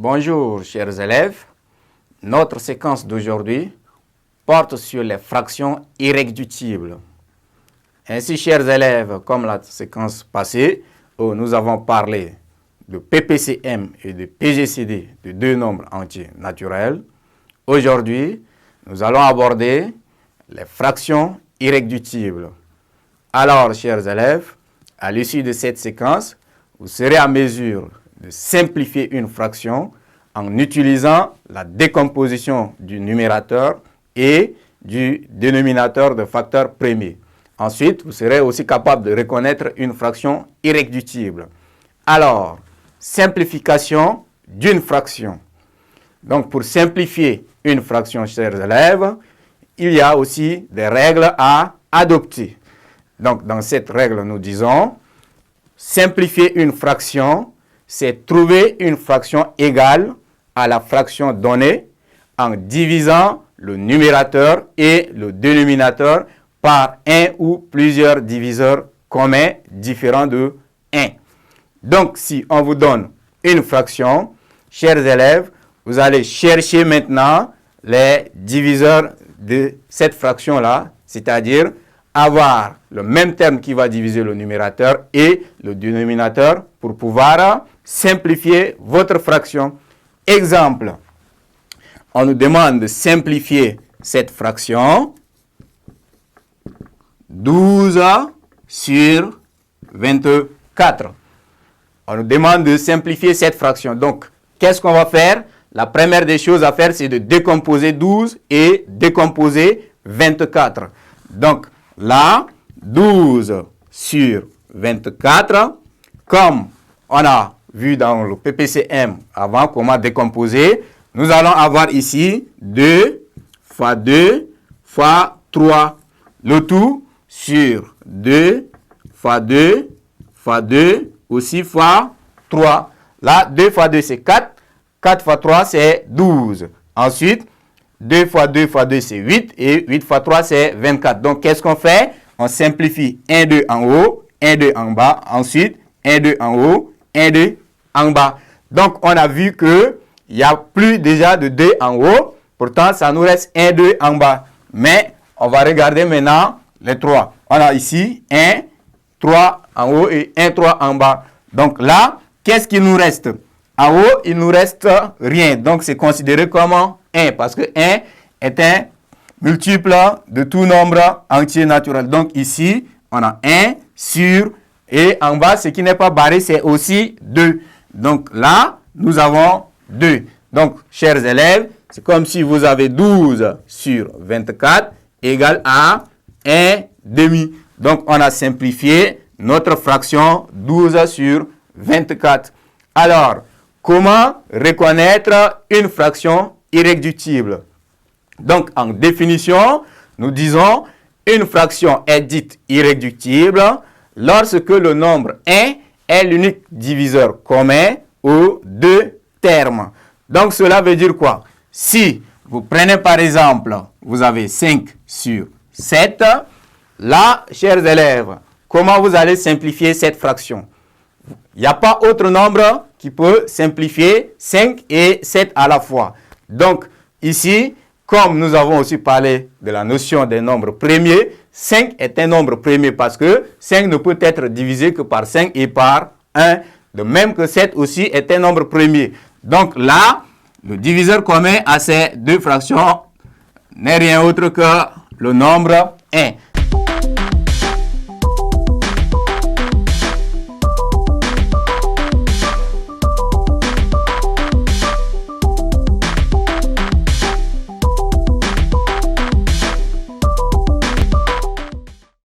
Bonjour chers élèves, notre séquence d'aujourd'hui porte sur les fractions irréductibles. Ainsi chers élèves, comme la séquence passée où nous avons parlé de PPCM et de PGCD, de deux nombres entiers naturels, aujourd'hui nous allons aborder les fractions irréductibles. Alors chers élèves, à l'issue de cette séquence, vous serez à mesure de simplifier une fraction en utilisant la décomposition du numérateur et du dénominateur de facteur premier. Ensuite, vous serez aussi capable de reconnaître une fraction irréductible. Alors, simplification d'une fraction. Donc, pour simplifier une fraction, chers élèves, il y a aussi des règles à adopter. Donc, dans cette règle, nous disons, simplifier une fraction, c'est trouver une fraction égale à la fraction donnée en divisant le numérateur et le dénominateur par un ou plusieurs diviseurs communs différents de 1. Donc, si on vous donne une fraction, chers élèves, vous allez chercher maintenant les diviseurs de cette fraction-là, c'est-à-dire avoir le même terme qui va diviser le numérateur et le dénominateur pour pouvoir simplifier votre fraction. Exemple, on nous demande de simplifier cette fraction 12 sur 24. On nous demande de simplifier cette fraction. Donc, qu'est-ce qu'on va faire? La première des choses à faire, c'est de décomposer 12 et décomposer 24. Donc, là, 12 sur 24, comme on a vu dans le PPCM avant comment décomposer, nous allons avoir ici 2 fois 2 fois 3. Le tout sur 2 fois 2 fois 2 aussi fois 3. Là, 2 fois 2 c'est 4. 4 fois 3 c'est 12. Ensuite, 2 fois 2 fois 2 c'est 8 et 8 fois 3 c'est 24. Donc, qu'est-ce qu'on fait? On simplifie 1, 2 en haut, 1, 2 en bas. Ensuite, 1, 2 en haut, 1, 2 en bas. Donc, on a vu qu'il n'y a plus déjà de 2 en haut. Pourtant, ça nous reste 1, 2 en bas. Mais, on va regarder maintenant les 3. On a ici 1, 3 en haut et 1, 3 en bas. Donc là, qu'est-ce qu'il nous reste? En haut, il nous reste rien. Donc, c'est considéré comme 1 parce que 1 est un multiple de tout nombre entier naturel. Donc, ici, on a 1 sur, et en bas, ce qui n'est pas barré, c'est aussi 2. Donc, là, nous avons 2. Donc, chers élèves, c'est comme si vous avez 12 sur 24 égale à 1 demi. Donc, on a simplifié notre fraction 12 sur 24. Alors, comment reconnaître une fraction irréductible? Donc, en définition, nous disons une fraction est dite irréductible lorsque le nombre 1 est l'unique diviseur commun aux deux termes. Donc, cela veut dire quoi? Si vous prenez par exemple, vous avez 5 sur 7, là, chers élèves, comment vous allez simplifier cette fraction? Il n'y a pas autre nombre qui peut simplifier 5 et 7 à la fois. Donc, ici, comme nous avons aussi parlé de la notion des nombres premiers, 5 est un nombre premier parce que 5 ne peut être divisé que par 5 et par 1. De même que 7 aussi est un nombre premier. Donc là, le diviseur commun à ces deux fractions n'est rien autre que le nombre 1.